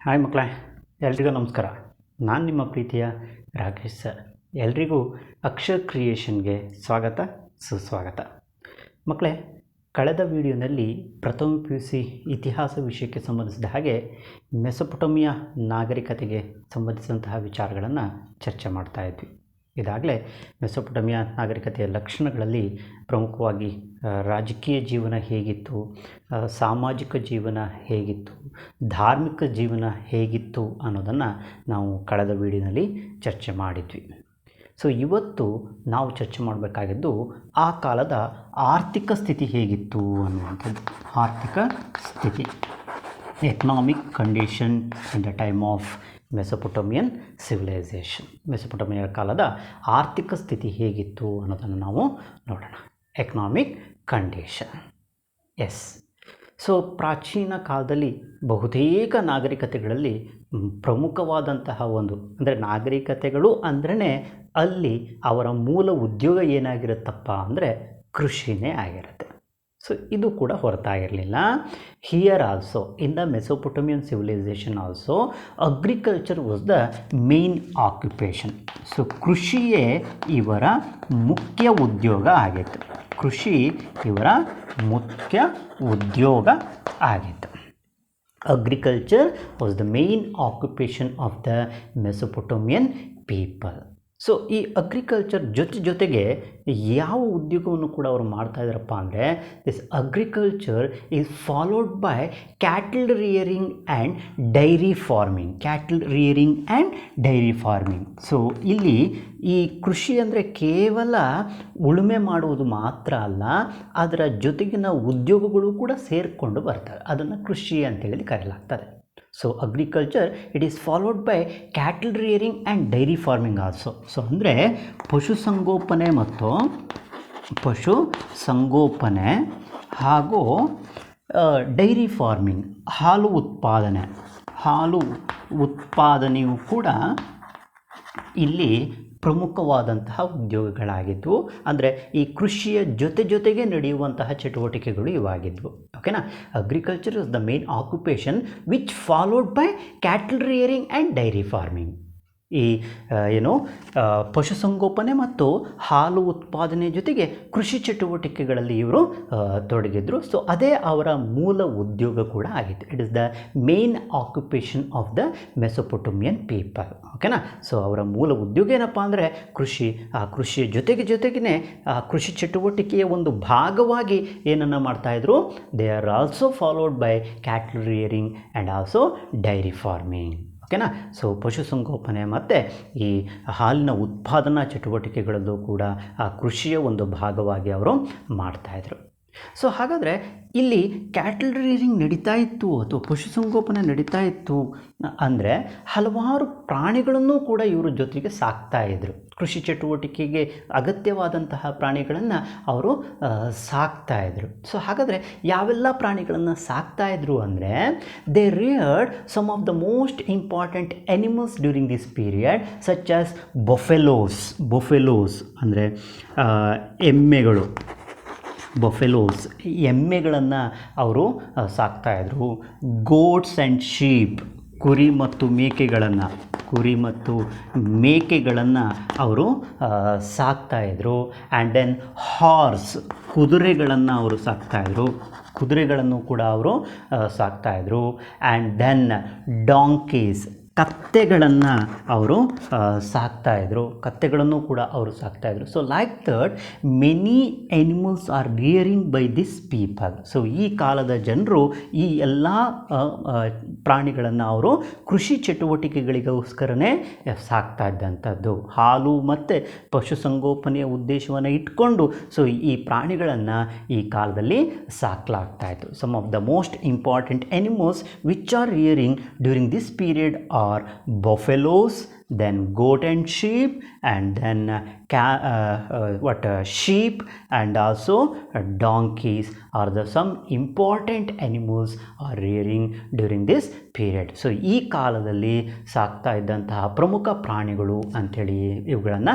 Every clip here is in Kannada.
ಹಾಯ್ ಮಕ್ಕಳೇ, ಎಲ್ರಿಗೂ ನಮಸ್ಕಾರ. ನಾನು ನಿಮ್ಮ ಪ್ರೀತಿಯ ರಾಕೇಶ್ ಸರ್. ಎಲ್ರಿಗೂ ಅಕ್ಷರ್ ಕ್ರಿಯೇಷನ್ಗೆ ಸ್ವಾಗತ, ಸುಸ್ವಾಗತ. ಮಕ್ಕಳೇ, ಕಳೆದ ವಿಡಿಯೋನಲ್ಲಿ ಪ್ರಥಮ PUC ಇತಿಹಾಸ ವಿಷಯಕ್ಕೆ ಸಂಬಂಧಿಸಿದ ಹಾಗೆ ಮೆಸೊಪೊಟೇಮಿಯಾ ನಾಗರಿಕತೆಗೆ ಸಂಬಂಧಿಸಿದಂತಹ ವಿಚಾರಗಳನ್ನು ಚರ್ಚೆ ಮಾಡ್ತಾ ಇದ್ವಿ. ಇದಾಗಲೇ ಮೆಸೊಪೊಟೇಮಿಯಾ ನಾಗರಿಕತೆಯ ಲಕ್ಷಣಗಳಲ್ಲಿ ಪ್ರಮುಖವಾಗಿ ರಾಜಕೀಯ ಜೀವನ ಹೇಗಿತ್ತು, ಸಾಮಾಜಿಕ ಜೀವನ ಹೇಗಿತ್ತು, ಧಾರ್ಮಿಕ ಜೀವನ ಹೇಗಿತ್ತು ಅನ್ನೋದನ್ನು ನಾವು ಕಳೆದ ವಿಡಿಯೋನಲ್ಲಿ ಚರ್ಚೆ ಮಾಡಿದ್ವಿ. ಸೊ ಇವತ್ತು ನಾವು ಚರ್ಚೆ ಮಾಡಬೇಕಾಗಿದ್ದು ಆ ಕಾಲದ ಆರ್ಥಿಕ ಸ್ಥಿತಿ ಹೇಗಿತ್ತು ಅನ್ನುವಂಥದ್ದು. ಆರ್ಥಿಕ ಸ್ಥಿತಿ, economic condition in the time of Mesopotamian civilisation. Mesopotamia ಕಾಲದ ಆರ್ಥಿಕ ಸ್ಥಿತಿ ಹೇಗಿತ್ತು ಅನ್ನೋದನ್ನು ನಾವು ನೋಡೋಣ. Economic condition. ಎಸ್. ಸೊ ಪ್ರಾಚೀನ ಕಾಲದಲ್ಲಿ ಬಹುತೇಕ ನಾಗರಿಕತೆಗಳಲ್ಲಿ ಪ್ರಮುಖವಾದಂತಹ ಒಂದು ಅಂದರೆ ನಾಗರಿಕತೆಗಳು ಅಂದ್ರೇ ಅಲ್ಲಿ ಅವರ ಮೂಲ ಉದ್ಯೋಗ ಏನಾಗಿರುತ್ತಪ್ಪ ಅಂದರೆ ಕೃಷಿನೇ ಆಗಿರುತ್ತೆ. ಸೊ ಇದು ಕೂಡ ಹೊರತಾಗಿರಲಿಲ್ಲ. Here also in the Mesopotamian civilisation also agriculture was the main occupation. So ಕೃಷಿಯೇ ಇವರ ಮುಖ್ಯ ಉದ್ಯೋಗ ಆಗಿತ್ತು. ಕೃಷಿ ಇವರ ಮುಖ್ಯ ಉದ್ಯೋಗ ಆಗಿತ್ತು. Agriculture was the main occupation of the Mesopotamian people. So ಈ ಅಗ್ರಿಕಲ್ಚರ್ ಜೊತೆಗೆ ಯಾವ ಉದ್ಯೋಗವನ್ನು ಕೂಡ ಅವರು ಮಾಡ್ತಾಯಿದ್ದಾರಪ್ಪ ಅಂದರೆ this agriculture is followed by cattle rearing and dairy farming. Cattle rearing and dairy farming. So ಇಲ್ಲಿ ಈ ಕೃಷಿ ಅಂದರೆ ಕೇವಲ ಉಳುಮೆ ಮಾಡುವುದು ಮಾತ್ರ ಅಲ್ಲ, ಅದರ ಜೊತೆಗಿನ ಉದ್ಯೋಗಗಳು ಕೂಡ ಸೇರಿಕೊಂಡು ಬರ್ತವೆ. ಅದನ್ನು ಕೃಷಿ ಅಂತೇಳಿ ಕರೆಯಲಾಗ್ತದೆ. So agriculture it is followed by cattle rearing and dairy farming also. So ಅಂದರೆ ಪಶುಸಂಗೋಪನೆ ಮತ್ತು ಪಶುಸಂಗೋಪನೆ ಹಾಗೂ ಡೈರಿ ಫಾರ್ಮಿಂಗ್, ಹಾಲು ಉತ್ಪಾದನೆಯು ಕೂಡ ಇಲ್ಲಿ ಪ್ರಮುಖವಾದಂತಹ ಉದ್ಯೋಗಗಳಾಗಿದ್ದವು. ಅಂದರೆ ಈ ಕೃಷಿಯ ಜೊತೆಗೆ ನಡೆಯುವಂತಹ ಚಟುವಟಿಕೆಗಳು ಇವಾಗಿದ್ವು. ಓಕೆನಾ. Agriculture is the main occupation which followed by cattle rearing and dairy farming. ಈ ಪಶುಸಂಗೋಪನೆ ಮತ್ತು ಹಾಲು ಉತ್ಪಾದನೆ ಜೊತೆಗೆ ಕೃಷಿ ಚಟುವಟಿಕೆಗಳಲ್ಲಿ ಇವರು ತೊಡಗಿದ್ರು. ಸೊ ಅದೇ ಅವರ ಮೂಲ ಉದ್ಯೋಗ ಕೂಡ ಆಗಿತ್ತು. It is the main occupation of the Mesopotamian people. ಓಕೆನಾ. ಸೊ ಅವರ ಮೂಲ ಉದ್ಯೋಗ ಏನಪ್ಪ ಅಂದರೆ ಕೃಷಿ. ಆ ಕೃಷಿಯ ಜೊತೆಗೆ ಆ ಕೃಷಿ ಚಟುವಟಿಕೆಯ ಒಂದು ಭಾಗವಾಗಿ ಏನನ್ನು ಮಾಡ್ತಾಯಿದ್ರು, they are also followed by cattle rearing and also dairy farming. ಓಕೆನಾ. ಸೊ ಪಶುಸಂಗೋಪನೆ ಮತ್ತು ಈ ಹಾಲಿನ ಉತ್ಪಾದನಾ ಚಟುವಟಿಕೆಗಳಲ್ಲೂ ಕೂಡ ಆ ಕೃಷಿಯ ಒಂದು ಭಾಗವಾಗಿ ಅವರು ಮಾಡ್ತಾಯಿದ್ರು. ಸೊ ಹಾಗಾದರೆ ಇಲ್ಲಿ ಕ್ಯಾಟಲ್ ರಿಯರಿಂಗ್ ನಡೀತಾ ಇತ್ತು ಅಥವಾ ಪಶುಸಂಗೋಪನೆ ನಡೀತಾ ಇತ್ತು ಅಂದರೆ ಹಲವಾರು ಪ್ರಾಣಿಗಳನ್ನು ಕೂಡ ಇವರು ಜೊತೆಗೆ ಸಾಕ್ತಾಯಿದ್ರು. ಕೃಷಿ ಚಟುವಟಿಕೆಗೆ ಅಗತ್ಯವಾದಂತಹ ಪ್ರಾಣಿಗಳನ್ನು ಅವರು ಸಾಕ್ತಾಯಿದ್ರು. ಸೊ ಹಾಗಾದರೆ ಯಾವೆಲ್ಲ ಪ್ರಾಣಿಗಳನ್ನು ಸಾಕ್ತಾಯಿದ್ರು ಅಂದರೆ they reared some of the most important animals during this period such as buffaloes ಅಂದರೆ ಎಮ್ಮೆಗಳು. ಎಮ್ಮೆಗಳನ್ನು ಅವರು ಸಾಕ್ತಾಯಿದ್ರು. ಗೋಟ್ಸ್ ಆ್ಯಂಡ್ ಶೀಪ್, ಕುರಿ ಮತ್ತು ಮೇಕೆಗಳನ್ನು ಅವರು ಸಾಕ್ತಾಯಿದ್ರು. ಆ್ಯಂಡ್ ದೆನ್ ಹಾರ್ಸ್, ಕುದುರೆಗಳನ್ನು ಅವರು ಕುದುರೆಗಳನ್ನು ಕೂಡ ಅವರು ಸಾಕ್ತಾಯಿದ್ರು. ಆ್ಯಂಡ್ ದೆನ್ ಡಾಂಕೀಸ್, ಕತ್ತೆಗಳನ್ನು ಅವರು ಕತ್ತೆಗಳನ್ನು ಕೂಡ ಅವರು ಸಾಕ್ತಾಯಿದ್ರು. So like that many animals are rearing by this people. So ಈ ಕಾಲದ ಜನರು ಈ ಎಲ್ಲ ಪ್ರಾಣಿಗಳನ್ನು ಅವರು ಕೃಷಿ ಚಟುವಟಿಕೆಗಳಿಗೋಸ್ಕರನೇ ಸಾಕ್ತಾ ಇದ್ದಂಥದ್ದು. ಹಾಲು ಮತ್ತು ಪಶುಸಂಗೋಪನೆಯ ಉದ್ದೇಶವನ್ನು ಇಟ್ಕೊಂಡು ಸೊ ಈ ಪ್ರಾಣಿಗಳನ್ನು ಈ ಕಾಲದಲ್ಲಿ ಸಾಕಲಾಗ್ತಾಯಿತ್ತು. Some of the most important animals which are rearing during this period are buffaloes, then goat and sheep, and then sheep and also donkeys are the some important animals are rearing during this period. So ಈ ಕಾಲದಲ್ಲಿ ಸಾಕ್ತಾ ಇದ್ದಂತಹ ಪ್ರಮುಖ ಪ್ರಾಣಿಗಳು ಅಂಥೇಳಿ ಇವುಗಳನ್ನು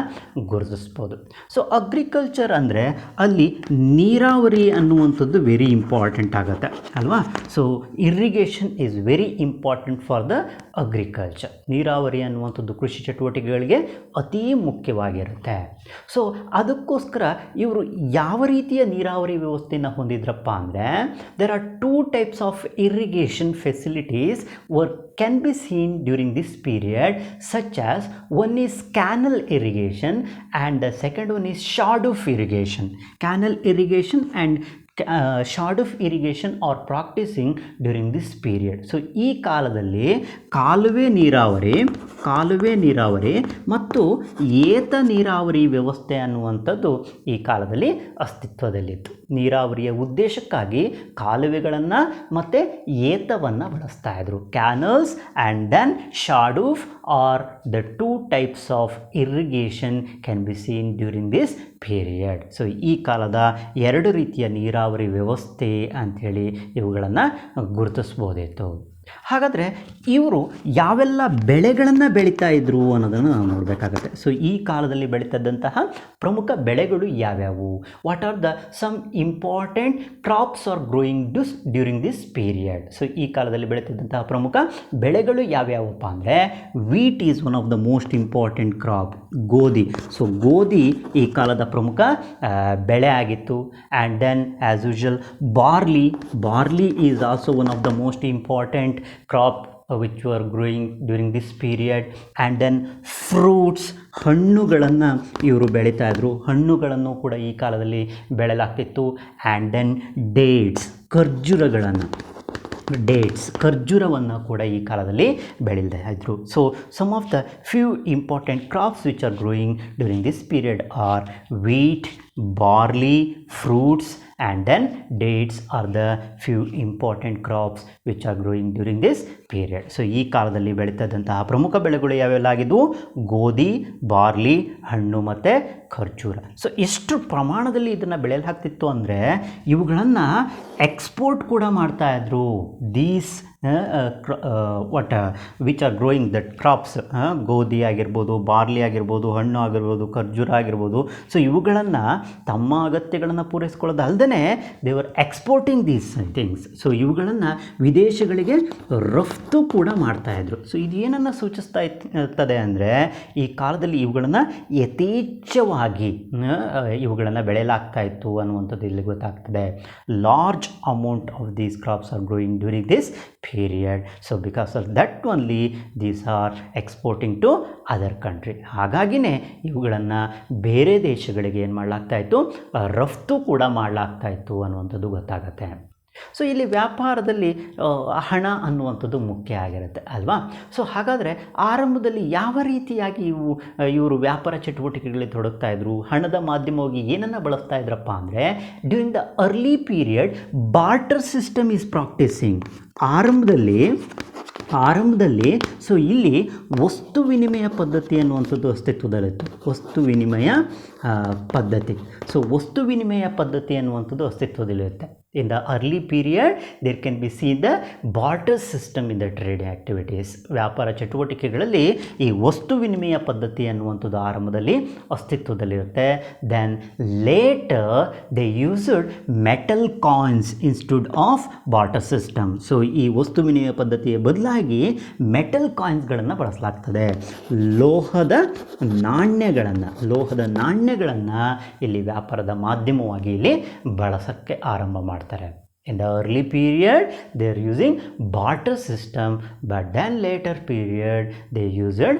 ಗುರುತಿಸ್ಬೋದು. ಸೊ ಅಗ್ರಿಕಲ್ಚರ್ ಅಂದರೆ ಅಲ್ಲಿ ನೀರಾವರಿ ಅನ್ನುವಂಥದ್ದು ವೆರಿ ಇಂಪಾರ್ಟೆಂಟ್ ಆಗುತ್ತೆ ಅಲ್ವಾ. So irrigation is very important for the agriculture. ನೀರಾವರಿ ಅನ್ನುವಂಥದ್ದು ಕೃಷಿ ಚಟುವಟಿಕೆಗಳಿಗೆ ಅತೀ ಮುಖ್ಯವಾಗಿರುತ್ತೆ. ಸೊ ಅದಕ್ಕೋಸ್ಕರ ಇವರು ಯಾವ ರೀತಿಯ ನೀರಾವರಿ ವ್ಯವಸ್ಥೆಯನ್ನು ಹೊಂದಿದ್ರಪ್ಪ ಅಂದರೆ, there are 2 types of irrigation facilities can be seen during this period, such as one is canal irrigation and the second one is Shadoof irrigation. Canal irrigation and Shadoof irrigation are practicing during this period. So ಈ ಕಾಲದಲ್ಲಿ ಕಾಲುವೆ ನೀರಾವರಿ ಮತ್ತು ಏತ ನೀರಾವರಿ ವ್ಯವಸ್ಥೆ ಅನ್ನುವಂಥದ್ದು ಈ ಕಾಲದಲ್ಲಿ ಅಸ್ತಿತ್ವದಲ್ಲಿತ್ತು. ನೀರಾವರಿಯ ಉದ್ದೇಶಕ್ಕಾಗಿ ಕಾಲುವೆಗಳನ್ನು ಮತ್ತು ಏತವನ್ನು ಬಳಸ್ತಾ ಇದ್ರು. Canals and then Shadoof are the 2 types of irrigation can be seen during this period. So ಈ ಕಾಲದ 2 ರೀತಿಯ ನೀರಾವರಿ ವ್ಯವಸ್ಥೆ ಅಂಥೇಳಿ ಇವುಗಳನ್ನು ಗುರುತಿಸ್ಬೋದಿತ್ತು. ಹಾಗಾದರೆ ಇವರು ಯಾವೆಲ್ಲ ಬೆಳೆಗಳನ್ನು ಬೆಳೀತಾ ಇದ್ರು ಅನ್ನೋದನ್ನು ನಾವು ನೋಡಬೇಕಾಗತ್ತೆ. ಸೊ ಈ ಕಾಲದಲ್ಲಿ ಬೆಳೀತದ್ದಂತಹ ಪ್ರಮುಖ ಬೆಳೆಗಳು ಯಾವ್ಯಾವು? What are the some important crops are growing during this period? So ಈ ಕಾಲದಲ್ಲಿ ಬೆಳೀತಿದ್ದಂತಹ ಪ್ರಮುಖ ಬೆಳೆಗಳು ಯಾವ್ಯಾವಪ್ಪ ಅಂದರೆ, wheat is one of the most important crop. ಗೋಧಿ. ಸೊ ಗೋಧಿ ಈ ಕಾಲದ ಪ್ರಮುಖ ಬೆಳೆ ಆಗಿತ್ತು. And then as usual barley is also one of the most important crop which were growing during this period. and then fruits, ಹಣ್ಣುಗಳನ್ನು ಇವರು ಬೆಳೀತಾ ಇದ್ರು. ಹಣ್ಣುಗಳನ್ನು ಕೂಡ ಈ ಕಾಲದಲ್ಲಿ ಬೆಳೆಯಲಾಗ್ತಿತ್ತು. and then dates, ಖರ್ಜೂರವನ್ನು ಕೂಡ ಈ ಕಾಲದಲ್ಲಿ ಬೆಳೀತಾ ಇದ್ರು. So some of the few important crops which are growing during this period are wheat, barley, fruits and then dates are the few important crops which are growing during this period. So ಈ ಕಾಲದಲ್ಲಿ ಬೆಳೀತದಂತಹ ಪ್ರಮುಖ ಬೆಳೆಗಳು ಯಾವೆಲ್ಲ ಆಗಿದ್ವು? ಗೋಧಿ, ಬಾರ್ಲಿ, ಹಣ್ಣು ಮತ್ತು ಖರ್ಜೂರ. ಸೊ ಎಷ್ಟು ಪ್ರಮಾಣದಲ್ಲಿ ಇದನ್ನು ಬೆಳೆಯಲಾಗ್ತಿತ್ತು ಅಂದರೆ, ಇವುಗಳನ್ನು ಎಕ್ಸ್ಪೋರ್ಟ್ ಕೂಡ ಮಾಡ್ತಾಯಿದ್ರು. These which are growing that crops, ಗೋಧಿ ಆಗಿರ್ಬೋದು, ಬಾರ್ಲಿ ಆಗಿರ್ಬೋದು, ಹಣ್ಣು ಆಗಿರ್ಬೋದು, ಖರ್ಜೂರ ಆಗಿರ್ಬೋದು. ಸೊ ಇವುಗಳನ್ನು ತಮ್ಮ ಅಗತ್ಯಗಳನ್ನು ಪೂರೈಸ್ಕೊಳ್ಳೋದಲ್ಲದೆ they were exporting these things. So ಇವುಗಳನ್ನು ವಿದೇಶಗಳಿಗೆ ರಫ್ತು ಕೂಡ ಮಾಡ್ತಾಯಿದ್ರು. ಸೊ ಇದು ಏನನ್ನು ಸೂಚಿಸ್ತಾ ಇರ್ತದೆ ಅಂದರೆ, ಈ ಕಾಲದಲ್ಲಿ ಇವುಗಳನ್ನು ಯಥೇಚ್ಛವಾಗಿ ಇವುಗಳನ್ನು ಬೆಳೆಯಲಾಗ್ತಾ ಇತ್ತು ಅನ್ನುವಂಥದ್ದು ಇಲ್ಲಿ ಗೊತ್ತಾಗ್ತದೆ. Large amount of these crops are growing during this period. So because of that only these are exporting to other country. ಹಾಗಾಗಿನೇ ಇವುಗಳನ್ನು ಬೇರೆ ದೇಶಗಳಿಗೆ ಏನು ಮಾಡಲಾಗ್ತಾ ಇತ್ತು? ರಫ್ತು ಕೂಡ ಮಾಡಲಾಗ್ತಾ ಇತ್ತು ಅನ್ನುವಂಥದ್ದು ಗೊತ್ತಾಗುತ್ತೆ. ಸೊ ಇಲ್ಲಿ ವ್ಯಾಪಾರದಲ್ಲಿ ಹಣ ಅನ್ನುವಂಥದ್ದು ಮುಖ್ಯ ಆಗಿರುತ್ತೆ ಅಲ್ವಾ. ಸೊ ಹಾಗಾದರೆ ಆರಂಭದಲ್ಲಿ ಯಾವ ರೀತಿಯಾಗಿ ಇವರು ವ್ಯಾಪಾರ ಚಟುವಟಿಕೆಗಳಲ್ಲಿ ತೊಡಗ್ತಾ ಇದ್ರು? ಹಣದ ಮಾಧ್ಯಮವಾಗಿ ಏನನ್ನು ಬಳಸ್ತಾ ಇದ್ರಪ್ಪ ಅಂದರೆ, during the early period barter system is practising. ಆರಂಭದಲ್ಲಿ ಸೊ ಇಲ್ಲಿ ವಸ್ತು ವಿನಿಮಯ ಪದ್ಧತಿ ಅನ್ನುವಂಥದ್ದು ಅಸ್ತಿತ್ವದಲ್ಲಿತ್ತು. ವಸ್ತು ವಿನಿಮಯ ಪದ್ಧತಿ ಅನ್ನುವಂಥದ್ದು ಅಸ್ತಿತ್ವದಲ್ಲಿರುತ್ತೆ. In the early period there can be seen the barter system in the trade activities. ವ್ಯಾಪಾರ ಚಟುವಟಿಕೆಗಳಲ್ಲಿ ಈ ವಸ್ತು ವಿನಿಮಯ ಪದ್ಧತಿ ಅನ್ನುವಂಥದ್ದು ಆರಂಭದಲ್ಲಿ ಅಸ್ತಿತ್ವದಲ್ಲಿರುತ್ತೆ. Then later they used metal coins instead of barter system. So ಈ ವಸ್ತು ವಿನಿಮಯ ಪದ್ಧತಿಯ ಬದಲಾಗಿ ಮೆಟಲ್ ಕಾಯಿನ್ಸ್ಗಳನ್ನು ಬಳಸಲಾಗ್ತದೆ. ಲೋಹದ ನಾಣ್ಯಗಳನ್ನು ಇಲ್ಲಿ ವ್ಯಾಪಾರದ ಮಾಧ್ಯಮವಾಗಿ ಇಲ್ಲಿ ಬಳಸೋಕ್ಕೆ ಆರಂಭ ಮಾಡ್ತಾರೆ. In the early period they are using barter system, but then later period they used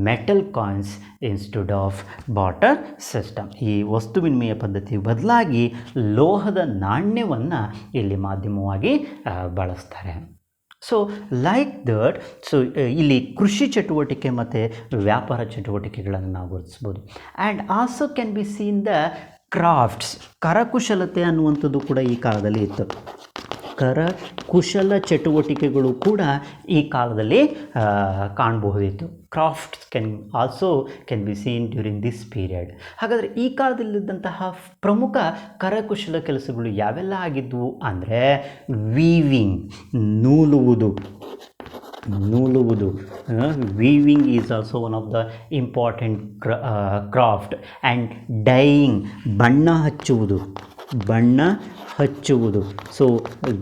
metal coins instead of barter system. ಈ ವಸ್ತು ವಿನಿಮಯ ಪದ್ಧತಿ ಬದಲಾಗಿ ಲೋಹದ ನಾಣ್ಯವನ್ನು ಇಲ್ಲಿ ಮಾಧ್ಯಮವಾಗಿ ಬಳಸ್ತಾರೆ. ಸೊ ಲೈಕ್ ದಟ್, ಸೊ ಇಲ್ಲಿ ಕೃಷಿ ಚಟುವಟಿಕೆ ಮತ್ತು ವ್ಯಾಪಾರ ಚಟುವಟಿಕೆಗಳನ್ನು ನಾವು ಗುರುತಿಸ್ಬೋದು. And also can be seen the crafts. ಕರಕುಶಲತೆ ಅನ್ನುವಂಥದ್ದು ಕೂಡ ಈ ಕಾಲದಲ್ಲಿ ಇತ್ತು. ಕರಕುಶಲ ಚಟುವಟಿಕೆಗಳು ಕೂಡ ಈ ಕಾಲದಲ್ಲಿ ಕಾಣಬಹುದಿತ್ತು. Crafts can be seen during this period. ಹಾಗಾದರೆ ಈ ಕಾಲದಲ್ಲಿದ್ದಂತಹ ಪ್ರಮುಖ ಕರಕುಶಲ ಕೆಲಸಗಳು ಯಾವೆಲ್ಲ ಆಗಿದ್ವು ಅಂದರೆ, ವೀವಿಂಗ್, ನೂಲುವುದು, ನೂಲುವುದು. Weaving is also one of the important craft. And dyeing, ಬಣ್ಣ ಹಚ್ಚುವುದು, ಬಣ್ಣ ಹಚ್ಚುವುದು.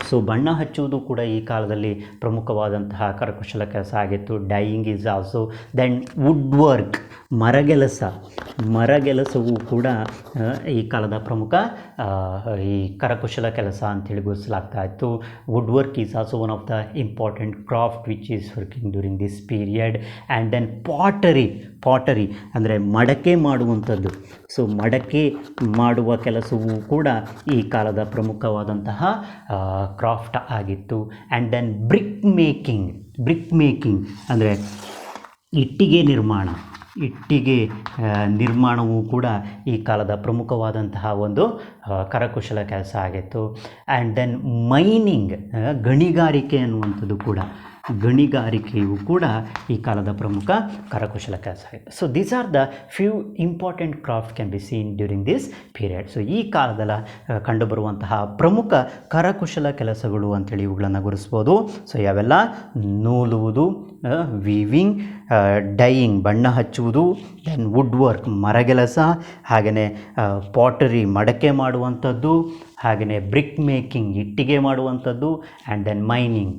ಸೊ ಬಣ್ಣ ಹಚ್ಚುವುದು ಕೂಡ ಈ ಕಾಲದಲ್ಲಿ ಪ್ರಮುಖವಾದಂತಹ ಕರಕುಶಲ ಕೆಲಸ ಆಗಿತ್ತು. Dyeing is also. Then wood work, ಮರಗೆಲಸವು ಕೂಡ ಈ ಕಾಲದ ಪ್ರಮುಖ ಈ ಕರಕುಶಲ ಕೆಲಸ ಅಂತೇಳಿ ಗುರುತಿಸಲಾಗ್ತಾ ಇತ್ತು. Wood work is also one of the important craft which is working during this period. And then pottery ಅಂದರೆ ಮಡಕೆ ಮಾಡುವಂಥದ್ದು. ಸೊ ಮಡಕೆ ಮಾಡುವ ಕೆಲಸವೂ ಕೂಡ ಈ ಕಾಲದ ಪ್ರಮುಖವಾದಂತಹ ಕ್ರಾಫ್ಟ್ ಆಗಿತ್ತು. ಆ್ಯಂಡ್ ದೆನ್ ಬ್ರಿಕ್ ಮೇಕಿಂಗ್ ಅಂದರೆ ಇಟ್ಟಿಗೆ ನಿರ್ಮಾಣವೂ ಕೂಡ ಈ ಕಾಲದ ಪ್ರಮುಖವಾದಂತಹ ಒಂದು ಕರಕುಶಲ ಕೆಲಸ ಆಗಿತ್ತು. ಆ್ಯಂಡ್ ದೆನ್ ಮೈನಿಂಗ್, ಗಣಿಗಾರಿಕೆ ಅನ್ನುವಂಥದ್ದು ಕೂಡ, ಗಣಿಗಾರಿಕೆಯು ಕೂಡ ಈ ಕಾಲದ ಪ್ರಮುಖ ಕರಕುಶಲ ಕೆಲಸ ಆಯಿತು. So these are the few important craft can be seen during this period. So ಈ ಕಾಲದಲ್ಲಿ ಕಂಡುಬರುವಂತಹ ಪ್ರಮುಖ ಕರಕುಶಲ ಕೆಲಸಗಳು ಅಂಥೇಳಿ ಇವುಗಳನ್ನು ಗುರುತಿಸ್ಬೋದು. ಸೊ ಯಾವೆಲ್ಲ? ನೂಲುವುದು, ವೀವಿಂಗ್, ಡೈಯಿಂಗ್ ಬಣ್ಣ ಹಚ್ಚುವುದು, ದೆನ್ ವುಡ್ ವರ್ಕ್ ಮರಗೆಲಸ, ಹಾಗೆಯೇ ಪಾಟರಿ ಮಡಕೆ ಮಾಡುವಂಥದ್ದು, ಹಾಗೆಯೇ ಬ್ರಿಕ್ ಮೇಕಿಂಗ್ ಇಟ್ಟಿಗೆ ಮಾಡುವಂಥದ್ದು, ಆ್ಯಂಡ್ ದೆನ್ ಮೈನಿಂಗ್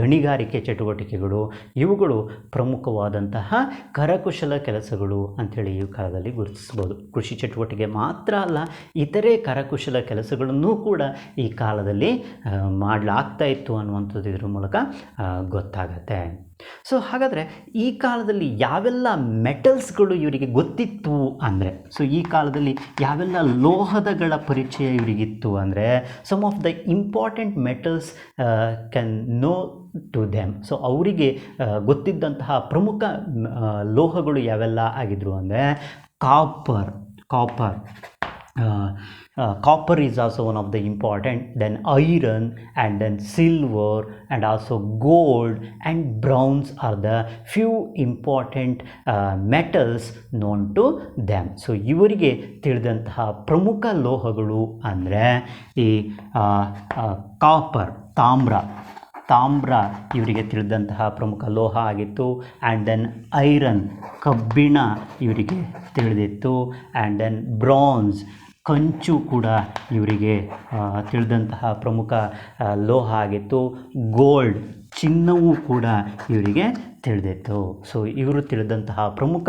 ಗಣಿಗಾರಿಕೆ ಚಟುವಟಿಕೆಗಳು. ಇವುಗಳು ಪ್ರಮುಖವಾದಂತಹ ಕರಕುಶಲ ಕೆಲಸಗಳು ಅಂಥೇಳಿ ಈ ಕಾಲದಲ್ಲಿ ಗುರುತಿಸ್ಬೋದು. ಕೃಷಿ ಚಟುವಟಿಕೆ ಮಾತ್ರ ಅಲ್ಲ, ಇತರೆ ಕರಕುಶಲ ಕೆಲಸಗಳನ್ನು ಕೂಡ ಈ ಕಾಲದಲ್ಲಿ ಮಾಡಲಾಗ್ತಾ ಇತ್ತು ಅನ್ನುವಂಥದ್ದು ಇದರ ಮೂಲಕ ಗೊತ್ತಾಗತ್ತೆ. ಸೊ ಹಾಗಾದರೆ ಈ ಕಾಲದಲ್ಲಿ ಯಾವೆಲ್ಲ ಮೆಟಲ್ಸ್ಗಳು ಇವರಿಗೆ ಗೊತ್ತಿತ್ತು ಅಂದರೆ, ಸೊ ಈ ಕಾಲದಲ್ಲಿ ಯಾವೆಲ್ಲ ಲೋಹದಗಳ ಪರಿಚಯ ಇವರಿಗಿತ್ತು ಅಂದರೆ, some of the important metals can know to them. So ಅವರಿಗೆ ಗೊತ್ತಿದ್ದಂತಹ ಪ್ರಮುಖ ಲೋಹಗಳು ಯಾವೆಲ್ಲ ಆಗಿದ್ರು ಅಂದರೆ copper is also one of the important, then iron, and then silver, and also gold and bronze are the few important metals known to them. So ಇವರಿಗೆ ತಿಳಿದಂತಹ ಪ್ರಮುಖ ಲೋಹಗಳು ಅಂದರೆ ಈ ಕಾಪರ್ ತಾಮ್ರ ಇವರಿಗೆ ತಿಳಿದಂತಹ ಪ್ರಮುಖ ಲೋಹ ಆಗಿತ್ತು. ಆ್ಯಂಡ್ ದೆನ್ ಐರನ್ ಕಬ್ಬಿಣ ಇವರಿಗೆ ತಿಳಿದಿತ್ತು. ಆ್ಯಂಡ್ ದೆನ್ ಬ್ರಾನ್ಸ್ ಕಂಚು ಕೂಡ ಇವರಿಗೆ ತಿಳಿದಂತಹ ಪ್ರಮುಖ ಲೋಹ ಆಗಿತ್ತು. ಗೋಲ್ಡ್ ಚಿನ್ನವೂ ಕೂಡ ಇವರಿಗೆ ತಿಳಿದಿತ್ತು. ಸೊ ಇವರು ತಿಳಿದಂತಹ ಪ್ರಮುಖ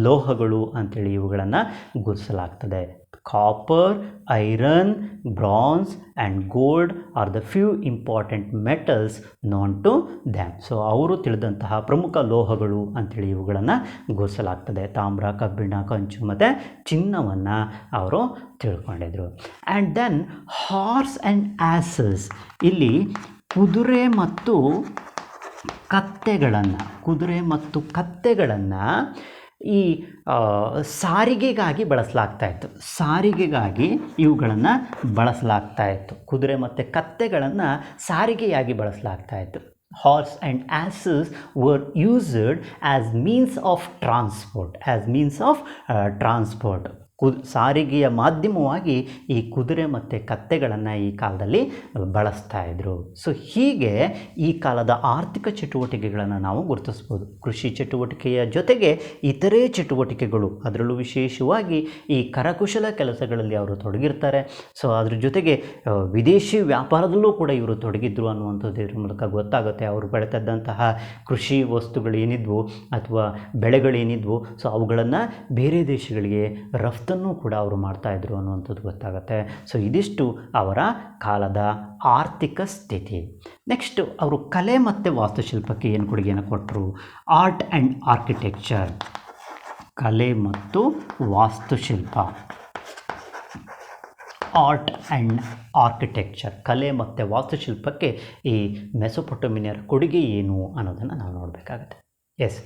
ಲೋಹಗಳು ಅಂಥೇಳಿ ಇವುಗಳನ್ನು ಗುರುತಿಸಲಾಗ್ತದೆ. Copper, iron, bronze and gold are the few important metals known to them. So ಅವರು ತಿಳಿದಂತಹ ಪ್ರಮುಖ ಲೋಹಗಳು ಅಂಥೇಳಿ ಇವುಗಳನ್ನು ಗುರುತಿಸಲಾಗ್ತದೆ. ತಾಮ್ರ, ಕಬ್ಬಿಣ, ಕಂಚು ಮತ್ತು ಚಿನ್ನವನ್ನು ಅವರು ತಿಳ್ಕೊಂಡಿದ್ರು. And then horse and ashes, ಇಲ್ಲಿ ಕುದುರೆ ಮತ್ತು ಕತ್ತೆಗಳನ್ನು ಈ ಸಾರಿಗೆಗಾಗಿ ಬಳಸಲಾಗ್ತಾಯಿತ್ತು. ಇವುಗಳನ್ನು ಬಳಸಲಾಗ್ತಾಯಿತ್ತು. ಕುದುರೆ ಮತ್ತು ಕತ್ತೆಗಳನ್ನು ಸಾರಿಗೆಯಾಗಿ ಬಳಸಲಾಗ್ತಾಯಿತ್ತು. Horse and asses were used as means of transport. ಸಾರಿಗೆಯ ಮಾಧ್ಯಮವಾಗಿ ಈ ಕುದುರೆ ಮತ್ತು ಕತ್ತೆಗಳನ್ನು ಈ ಕಾಲದಲ್ಲಿ ಬಳಸ್ತಾ ಇದ್ರು. ಸೊ ಹೀಗೆ ಈ ಕಾಲದ ಆರ್ಥಿಕ ಚಟುವಟಿಕೆಗಳನ್ನು ನಾವು ಗುರುತಿಸ್ಬೋದು. ಕೃಷಿ ಚಟುವಟಿಕೆಯ ಜೊತೆಗೆ ಇತರೆ ಚಟುವಟಿಕೆಗಳು, ಅದರಲ್ಲೂ ವಿಶೇಷವಾಗಿ ಈ ಕರಕುಶಲ ಕೆಲಸಗಳಲ್ಲಿ ಅವರು ತೊಡಗಿರ್ತಾರೆ. ಸೊ ಅದ್ರ ಜೊತೆಗೆ ವಿದೇಶಿ ವ್ಯಾಪಾರದಲ್ಲೂ ಕೂಡ ಇವರು ತೊಡಗಿದ್ರು ಅನ್ನುವಂಥದ್ದು ಇದ್ರ ಮೂಲಕ ಗೊತ್ತಾಗುತ್ತೆ. ಅವರು ಬೆಳೀತಿದ್ದಂತಹ ಕೃಷಿ ವಸ್ತುಗಳೇನಿದ್ವು ಅಥವಾ ಬೆಳೆಗಳೇನಿದ್ವು, ಸೊ ಅವುಗಳನ್ನು ಬೇರೆ ದೇಶಗಳಿಗೆ ರಫ್ತನ್ನು ಕೂಡ ಅವರು ಮಾಡ್ತಾಯಿದ್ರು ಅನ್ನುವಂಥದ್ದು ಗೊತ್ತಾಗುತ್ತೆ. ಸೊ ಇದಿಷ್ಟು ಅವರ ಕಾಲದ ಆರ್ಥಿಕ ಸ್ಥಿತಿ. ನೆಕ್ಸ್ಟ್ ಅವರು ಕಲೆ ಮತ್ತು ವಾಸ್ತುಶಿಲ್ಪಕ್ಕೆ ಏನು ಕೊಡುಗೆಯನ್ನು ಕೊಟ್ಟರು? ಆರ್ಟ್ ಆ್ಯಂಡ್ ಆರ್ಕಿಟೆಕ್ಚರ್, ಕಲೆ ಮತ್ತು ವಾಸ್ತುಶಿಲ್ಪ. ಆರ್ಟ್ ಆ್ಯಂಡ್ ಆರ್ಕಿಟೆಕ್ಚರ್, ಕಲೆ ಮತ್ತು ವಾಸ್ತುಶಿಲ್ಪಕ್ಕೆ ಈ ಮೆಸೊಪೊಟೇಮಿಯರ ಕೊಡುಗೆ ಏನು ಅನ್ನೋದನ್ನು ನಾವು ನೋಡಬೇಕಾಗತ್ತೆ. ಎಸ್,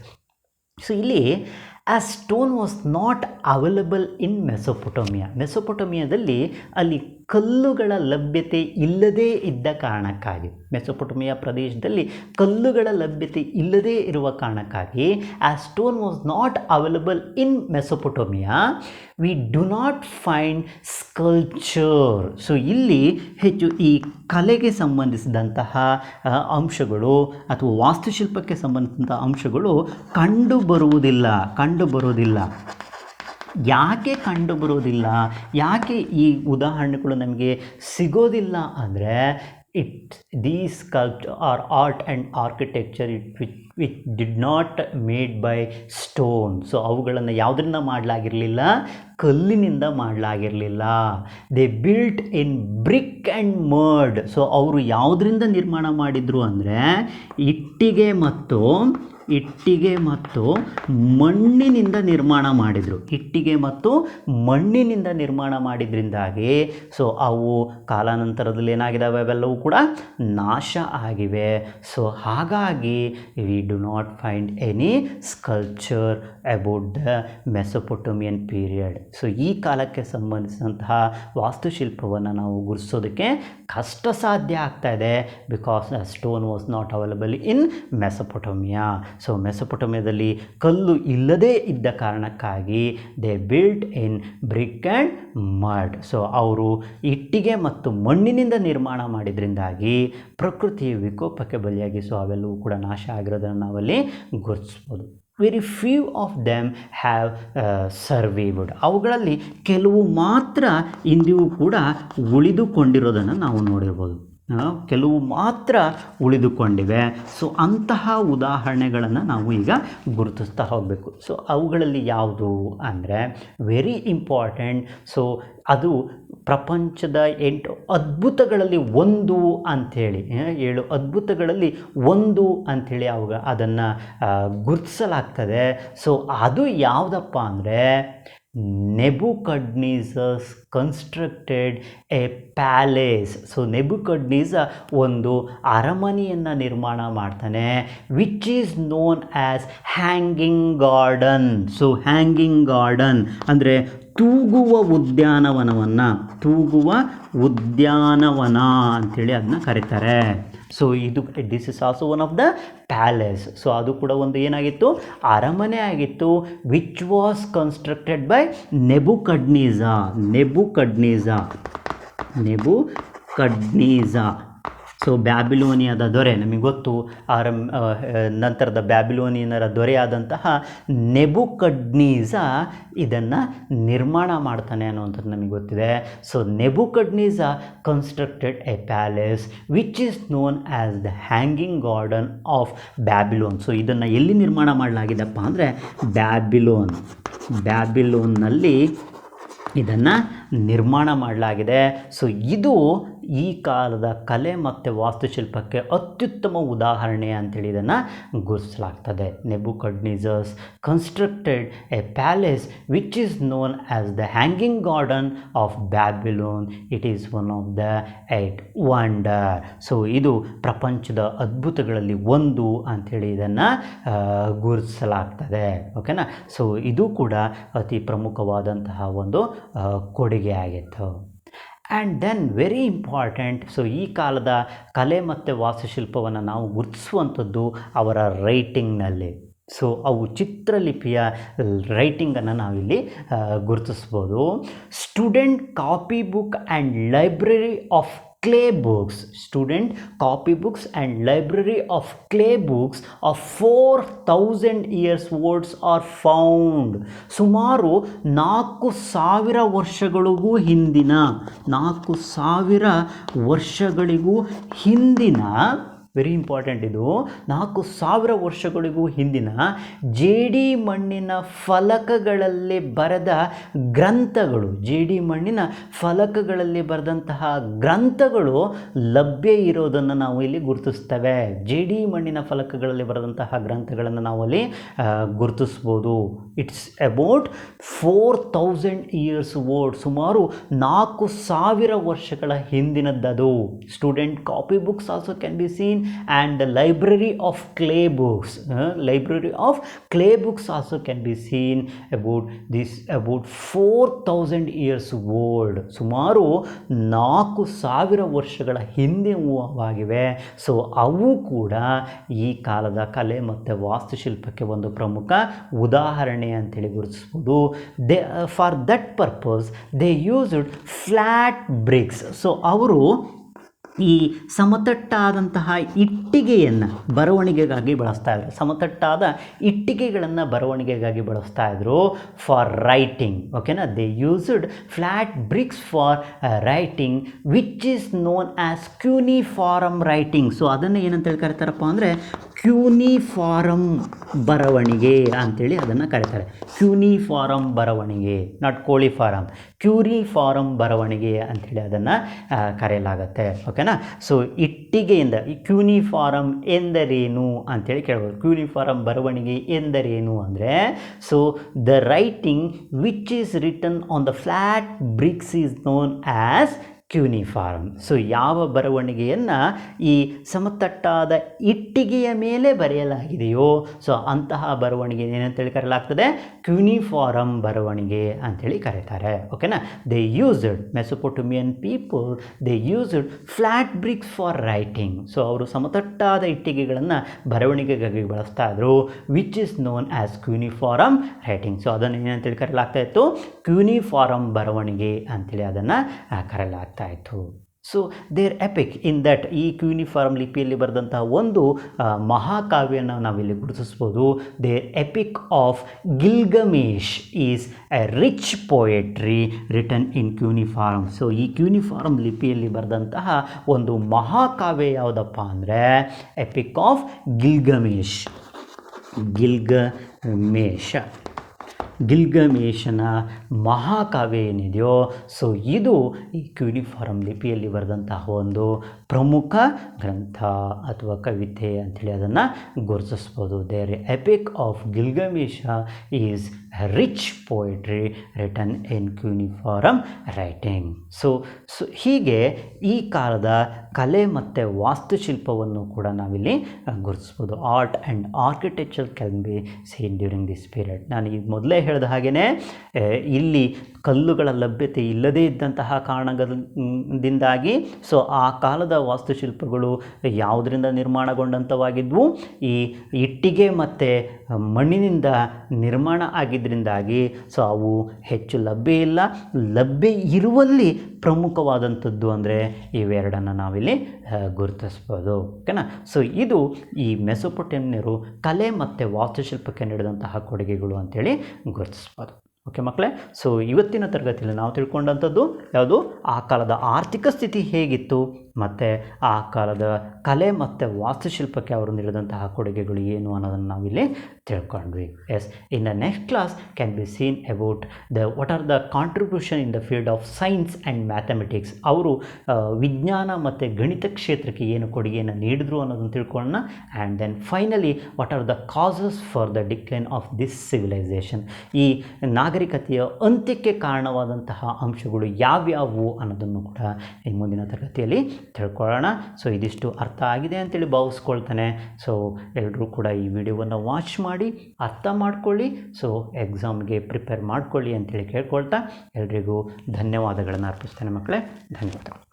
ಸೊ ಇಲ್ಲಿ stone was not available in ಮೆಸೊಪೊಟೇಮಿಯಾದಲ್ಲಿ ಅಲ್ಲಿ ಕಲ್ಲುಗಳ ಲಭ್ಯತೆ ಇಲ್ಲದೇ ಇದ್ದ ಕಾರಣಕ್ಕಾಗಿ ಮೆಸೊಪೊಟಮಿಯಾ ಪ್ರದೇಶದಲ್ಲಿ ಕಲ್ಲುಗಳ ಲಭ್ಯತೆ ಇಲ್ಲದೇ ಇರುವ ಕಾರಣಕ್ಕಾಗಿ as stone was not available in Mesopotamia we do not find sculpture. So ಇಲ್ಲಿ ಹೆಚ್ಚು ಈ ಕಲೆಗೆ ಸಂಬಂಧಿಸಿದಂತಹ ಅಂಶಗಳು ಅಥವಾ ವಾಸ್ತುಶಿಲ್ಪಕ್ಕೆ ಸಂಬಂಧಿಸಿದಂಥ ಅಂಶಗಳು ಕಂಡುಬರುವುದಿಲ್ಲ. ಯಾಕೆ ಕಂಡುಬರೋದಿಲ್ಲ, ಯಾಕೆ ಈ ಉದಾಹರಣೆಗಳು ನಮಗೆ ಸಿಗೋದಿಲ್ಲ ಅಂದರೆ these sculpture or art and architecture which did not made by stone. So ಅವುಗಳನ್ನು ಯಾವುದರಿಂದ ಮಾಡಲಾಗಿರಲಿಲ್ಲ, ಕಲ್ಲಿನಿಂದ ಮಾಡಲಾಗಿರಲಿಲ್ಲ. They built in brick and mud. So ಅವರು ಯಾವುದರಿಂದ ನಿರ್ಮಾಣ ಮಾಡಿದರು ಅಂದರೆ ಇಟ್ಟಿಗೆ ಮತ್ತು ಮಣ್ಣಿನಿಂದ ನಿರ್ಮಾಣ ಮಾಡಿದ್ರಿಂದಾಗಿ ಸೊ ಅವು ಕಾಲಾನಂತರದಲ್ಲಿ ಏನಾಗಿದ್ದಾವೆ, ಅವೆಲ್ಲವೂ ಕೂಡ ನಾಶ ಆಗಿವೆ. ಸೊ ಹಾಗಾಗಿ we do not find any sculpture about the Mesopotamian period. So ಈ ಕಾಲಕ್ಕೆ ಸಂಬಂಧಿಸಿದಂತಹ ವಾಸ್ತುಶಿಲ್ಪವನ್ನು ನಾವು ಗುರುತಿಸೋದಕ್ಕೆ ಕಷ್ಟ ಸಾಧ್ಯ ಆಗ್ತಾ ಇದೆ, because stone was not available in Mesopotamia. So ಮೆಸೊಪೊಟಮಿಯಾದಲ್ಲಿ ಕಲ್ಲು ಇಲ್ಲದೇ ಇದ್ದ ಕಾರಣಕ್ಕಾಗಿ they built in brick and mud. So ಅವರು ಇಟ್ಟಿಗೆ ಮತ್ತು ಮಣ್ಣಿನಿಂದ ನಿರ್ಮಾಣ ಮಾಡಿದ್ರಿಂದಾಗಿ ಪ್ರಕೃತಿಯ ವಿಕೋಪಕ್ಕೆ ಬಲಿಯಾಗಿ ಸೊ ಅವೆಲ್ಲವೂ ಕೂಡ ನಾಶ ಆಗಿರೋದನ್ನು ನಾವಲ್ಲಿ ಗುರುತಿಸ್ಬೋದು. Very few of them have survived. ಅವುಗಳಲ್ಲಿ ಕೆಲವು ಮಾತ್ರ ಇಂದಿಗೂ ಕೂಡ ಉಳಿದುಕೊಂಡಿರೋದನ್ನು ನಾವು ನೋಡಿರ್ಬೋದು. ಕೆಲವು ಮಾತ್ರ ಉಳಿದುಕೊಂಡಿವೆ. ಸೊ ಅಂತಹ ಉದಾಹರಣೆಗಳನ್ನು ನಾವು ಈಗ ಗುರುತಿಸ್ತಾ ಹೋಗಬೇಕು. ಸೊ ಅವುಗಳಲ್ಲಿ ಯಾವುದು ಅಂದರೆ ವೆರಿ ಇಂಪಾರ್ಟೆಂಟ್. ಸೊ ಅದು ಪ್ರಪಂಚದ 8 ಅದ್ಭುತಗಳಲ್ಲಿ ಒಂದು ಅಂಥೇಳಿ, 7 ಅದ್ಭುತಗಳಲ್ಲಿ ಒಂದು ಅಂಥೇಳಿ ಅದನ್ನು ಗುರುತಿಸಲಾಗ್ತದೆ. ಸೊ ಅದು ಯಾವುದಪ್ಪ ಅಂದರೆ Nebuchadnezzar constructed a palace. So Nebuchadnezzar ಒಂದು ಅರಮನೆಯನ್ನು ನಿರ್ಮಾಣ ಮಾಡ್ತಾನೆ, which is known as hanging garden. So hanging garden ಅಂದರೆ ತೂಗುವ ಉದ್ಯಾನವನ ಅಂಥೇಳಿ ಅದನ್ನ ಕರೀತಾರೆ. So this is also one of the palace. So ಅದು ಕೂಡ ಒಂದು ಏನಾಗಿತ್ತು, ಅರಮನೆ ಆಗಿತ್ತು, which was constructed by Nebuchadnezzar. So ಬ್ಯಾಬಿಲೋನಿಯಾದ ದೊರೆ, ನಮಗೆ ಗೊತ್ತು, ನಂತರದ ಬ್ಯಾಬಿಲೋನಿಯನರ ದೊರೆಯಾದಂತಹ ನೆಬುಕಡ್ನೆಝರ್ ಇದನ್ನು ನಿರ್ಮಾಣ ಮಾಡ್ತಾನೆ ಅನ್ನುವಂಥದ್ದು ನಮಗೆ ಗೊತ್ತಿದೆ. So Nebuchadnezzar constructed a palace which is known as the hanging garden of Babylon. So ಇದನ್ನು ಎಲ್ಲಿ ನಿರ್ಮಾಣ ಮಾಡಲಾಗಿದೆಪ್ಪ ಅಂದರೆ ಬ್ಯಾಬಿಲೋನ್ನಲ್ಲಿ ಇದನ್ನು ನಿರ್ಮಾಣ ಮಾಡಲಾಗಿದೆ. ಸೊ ಇದು ಈ ಕಾಲದ ಕಲೆ ಮತ್ತು ವಾಸ್ತುಶಿಲ್ಪಕ್ಕೆ ಅತ್ಯುತ್ತಮ ಉದಾಹರಣೆ ಅಂತೇಳಿ ಇದನ್ನು ಗುರುತಿಸಲಾಗ್ತದೆ. Nebuchadnezzar's constructed a palace which is known as the hanging garden of Babylon. It is one of the 8 wonder. So ಇದು ಪ್ರಪಂಚದ ಅದ್ಭುತಗಳಲ್ಲಿ ಒಂದು ಅಂಥೇಳಿ ಇದನ್ನು ಗುರುತಿಸಲಾಗ್ತದೆ. ಓಕೆನಾ. ಸೊ ಇದು ಕೂಡ ಅತಿ ಪ್ರಮುಖವಾದಂತಹ ಒಂದು ಕೊಡುಗೆ ಆಗಿತ್ತು. And then very important. So ಈ ಕಾಲದ ಕಲೆ ಮತ್ತು ವಾಸ್ತುಶಿಲ್ಪವನ್ನು ನಾವು ಗುರುತಿಸುವಂಥದ್ದು ಅವರ ರೈಟಿಂಗ್ನಲ್ಲಿ. ಸೊ ಅವು ಚಿತ್ರಲಿಪಿಯ ರೈಟಿಂಗನ್ನು ನಾವಿಲ್ಲಿ ಗುರುತಿಸ್ಬೋದು. Student copy book and library of clay books. Student copy books and library of clay books of 4000 years old are found. ಸುಮಾರು 4000 ವರ್ಷಗಳಿಗೂ ಹಿಂದಿನ ವೆರಿ ಇಂಪಾರ್ಟೆಂಟ್ ಇದು, 4000 ವರ್ಷಗಳಿಗೂ ಹಿಂದಿನ ಜೇಡಿ ಮಣ್ಣಿನ ಫಲಕಗಳಲ್ಲಿ ಬರೆದ ಗ್ರಂಥಗಳು, ಬರೆದಂತಹ ಗ್ರಂಥಗಳು ಲಭ್ಯ ಇರೋದನ್ನು ನಾವು ಇಲ್ಲಿ ಗುರುತಿಸ್ತೇವೆ. ಜೇಡಿ ಮಣ್ಣಿನ ಫಲಕಗಳಲ್ಲಿ ಬರೆದಂತಹ ಗ್ರಂಥಗಳನ್ನು ನಾವು ಅಲ್ಲಿ ಗುರುತಿಸ್ಬೋದು. It's about 4000 years old. ಸುಮಾರು 4000 ವರ್ಷಗಳ ಹಿಂದಿನದ್ದದು. Student copy books also can be seen and the library of clay books. Library of clay books also can be seen about 4,000 years old. ಸುಮಾರು 4,000 ವರ್ಷಗಳ ಹಿಂದೆವಾಗಿವೆ. ಸೊ ಅವು ಕೂಡ ಈ ಕಾಲದ ಕಲೆ ಮತ್ತು ವಾಸ್ತುಶಿಲ್ಪಕ್ಕೆ ಒಂದು ಪ್ರಮುಖ ಉದಾಹರಣೆ ಅಂತೇಳಿ ಗುರುತಿಸ್ಬೋದು. For that purpose they used flat bricks. So ಅವರು ಈ ಸಮತಟ್ಟಾದಂತಹ ಇಟ್ಟಿಗೆಯನ್ನು ಬರವಣಿಗೆಗಾಗಿ ಬಳಸ್ತಾ ಇದ್ರು. ಸಮತಟ್ಟಾದ ಇಟ್ಟಿಗೆಗಳನ್ನು ಬರವಣಿಗೆಗಾಗಿ ಬಳಸ್ತಾ ಇದ್ರು ಫಾರ್ ರೈಟಿಂಗ್. ಓಕೆನಾ, they used flat bricks for writing which is known as cuneiform writing. So ಅದನ್ನು ಏನಂತ ಕರೀತಾರಪ್ಪ ಅಂದರೆ ಕ್ಯೂನಿಫಾರಮ್ ಬರವಣಿಗೆ ಅಂಥೇಳಿ ಅದನ್ನು ಕರೀತಾರೆ. ಕ್ಯೂನಿಫಾರಮ್ ಬರವಣಿಗೆ, ನಾಟ್ ಕೋಳಿ ಫಾರಮ್, ಕ್ಯೂನಿಫಾರಮ್ ಬರವಣಿಗೆ ಅಂಥೇಳಿ ಅದನ್ನು ಕರೆಯಲಾಗುತ್ತೆ. ಓಕೆನಾ, ಸೊ ಇಟ್ಟಿಗೆಯಿಂದ ಈ ಕ್ಯೂನಿಫಾರಮ್ ಎಂದರೇನು ಅಂಥೇಳಿ ಕೇಳ್ಬೋದು. ಕ್ಯೂನಿಫಾರಮ್ ಬರವಣಿಗೆ ಎಂದರೇನು ಅಂದರೆ, so the writing which is written on the flat bricks is known as cuneiform. So ಯಾವ ಬರವಣಿಗೆಯನ್ನು ಈ ಸಮತಟ್ಟಾದ ಇಟ್ಟಿಗೆಯ ಮೇಲೆ ಬರೆಯಲಾಗಿದೆಯೋ ಸೊ ಅಂತಹ ಬರವಣಿಗೆ ಏನಂತೇಳಿ ಕರೆಯಲಾಗ್ತದೆ, ಕ್ಯೂನಿಫಾರಮ್ ಬರವಣಿಗೆ ಅಂಥೇಳಿ ಕರೀತಾರೆ. ಓಕೆನಾ, they used Mesopotamian people they used flat bricks for writing. So ಅವರು ಸಮತಟ್ಟಾದ ಇಟ್ಟಿಗೆಗಳನ್ನು ಬರವಣಿಗೆಗಾಗಿ ಬಳಸ್ತಾ ಇದ್ರು, which is known as cuneiform writing. So ಅದನ್ನು ಏನಂತೇಳಿ ಕರೆಯಲಾಗ್ತಾ ಇತ್ತು, ಕ್ಯೂನಿಫಾರಮ್ ಬರವಣಿಗೆ ಅಂಥೇಳಿ ಅದನ್ನು ಕರೆಯಲಾಗ್ತಾ ಇತ್ತು. So there epic in that, ಈ ಕ್ಯೂನಿಫಾರಮ್ ಲಿಪಿಯಲ್ಲಿ ಬರೆದಂತಹ ಒಂದು ಮಹಾಕಾವ್ಯನ ನಾವಿಲ್ಲಿ ಗುರುತಿಸ್ಬೋದು. There epic of Gilgamesh is a rich poetry written in cuneiform. So ಈ ಕ್ಯೂನಿಫಾರಮ್ ಲಿಪಿಯಲ್ಲಿ ಬರೆದಂತಹ ಒಂದು ಮಹಾಕಾವ್ಯ ಯಾವುದಪ್ಪ ಅಂದರೆ ಎಪಿಕ್ ಆಫ್ ಗಿಲ್ಗಮೇಶ್. ಗಿಲ್ಗಮೇಶನ ಮಹಾಕಾವ್ಯ ಏನಿದೆಯೋ ಸೊ ಇದು ಈ ಕ್ಯೂನಿಫಾರಮ್ ಲಿಪಿಯಲ್ಲಿ ಬರೆದಂತಹ ಒಂದು ಪ್ರಮುಖ ಗ್ರಂಥ ಅಥವಾ ಕವಿತೆ ಅಂಥೇಳಿ ಅದನ್ನು ಗುರುತಿಸ್ಬೋದು. There epic of Gilgamesh is rich poetry written in cuneiform writing. So ಹೀಗೆ ಈ ಕಾಲದ ಕಲೆ ಮತ್ತು ವಾಸ್ತುಶಿಲ್ಪವನ್ನು ಕೂಡ ನಾವಿಲ್ಲಿ ಗುರುತಿಸ್ಬೋದು. Art and architecture can be seen during this period. ನಾನು ಈಗ ಮೊದಲೇ ಹೇಳಿದ ಹಾಗೆಯೇ ಇಲ್ಲಿ ಕಲ್ಲುಗಳ ಲಭ್ಯತೆ ಇಲ್ಲದೇ ಇದ್ದಂತಹ ಕಾರಣದಿಂದಾಗಿ ಸೊ ಆ ಕಾಲದ ವಾಸ್ತುಶಿಲ್ಪಗಳು ಯಾವುದರಿಂದ ನಿರ್ಮಾಣಗೊಂಡಂಥವಾಗಿದ್ವು, ಈ ಇಟ್ಟಿಗೆ ಮತ್ತು ಮಣ್ಣಿನಿಂದ ನಿರ್ಮಾಣ ಆಗಿದ್ದರಿಂದಾಗಿ ಸೊ ಅವು ಹೆಚ್ಚು ಲಭ್ಯ ಇರುವಲ್ಲಿ ಪ್ರಮುಖವಾದಂಥದ್ದು ಅಂದರೆ ಇವೆರಡನ್ನು ನಾವಿಲ್ಲಿ ಗುರುತಿಸ್ಬೋದು. ಓಕೆನಾ, ಸೊ ಇದು ಈ ಮೆಸೊಪೊಟೇಮಿಯರು ಕಲೆ ಮತ್ತು ವಾಸ್ತುಶಿಲ್ಪಕ್ಕೆ ನೀಡಿದಂತಹ ಕೊಡುಗೆಗಳು ಅಂತೇಳಿ ಗುರುತಿಸ್ಬೋದು. ಓಕೆ ಮಕ್ಕಳೇ, ಸೊ ಇವತ್ತಿನ ತರಗತಿಯಲ್ಲಿ ನಾವು ತಿಳ್ಕೊಂಡಂಥದ್ದು ಯಾವುದು, ಆ ಕಾಲದ ಆರ್ಥಿಕ ಸ್ಥಿತಿ ಹೇಗಿತ್ತು ಮತ್ತು ಆ ಕಾಲದ ಕಲೆ ಮತ್ತು ವಾಸ್ತುಶಿಲ್ಪಕ್ಕೆ ಅವರು ನೀಡಿದಂತಹ ಕೊಡುಗೆಗಳು ಏನು ಅನ್ನೋದನ್ನು ನಾವಿಲ್ಲಿ ತಿಳ್ಕೊಂಡ್ವಿ. Yes, in the next class can be seen about what are the contribution in the field of science and mathematics. ಅವರು ವಿಜ್ಞಾನ ಮತ್ತು ಗಣಿತ ಕ್ಷೇತ್ರಕ್ಕೆ ಏನು ಕೊಡುಗೆಯನ್ನು ನೀಡಿದ್ರು ಅನ್ನೋದನ್ನು ತಿಳ್ಕೊಳ್ಳೋಣ. And then finally what are the causes for the decline of this civilisation. ಈ ನಾಗರಿಕತೆಯ ಅಂತ್ಯಕ್ಕೆ ಕಾರಣವಾದಂತಹ ಅಂಶಗಳು ಯಾವ್ಯಾವು ಅನ್ನೋದನ್ನು ಕೂಡ ಈ ಮುಂದಿನ ತರಗತಿಯಲ್ಲಿ ತಿಳ್ಕೊಳ್ಳೋಣ. ಸೊ ಇದಿಷ್ಟು ಅರ್ಥ ಆಗಿದೆ ಅಂತೇಳಿ ಭಾವಿಸ್ಕೊಳ್ತಾನೆ. ಸೊ ಎಲ್ಲರೂ ಕೂಡ ಈ ವಿಡಿಯೋವನ್ನು ವಾಚ್ ಮಾಡಿ ಅರ್ಥ ಮಾಡ್ಕೊಳ್ಳಿ, ಸೊ ಎಕ್ಸಾಮ್ಗೆ ಪ್ರಿಪೇರ್ ಮಾಡ್ಕೊಳ್ಳಿ ಅಂತೇಳಿ ಕೇಳ್ಕೊಳ್ತಾ ಎಲ್ರಿಗೂ ಧನ್ಯವಾದಗಳನ್ನು ಅರ್ಪಿಸ್ತೇನೆ ಮಕ್ಕಳೇ. ಧನ್ಯವಾದಗಳು.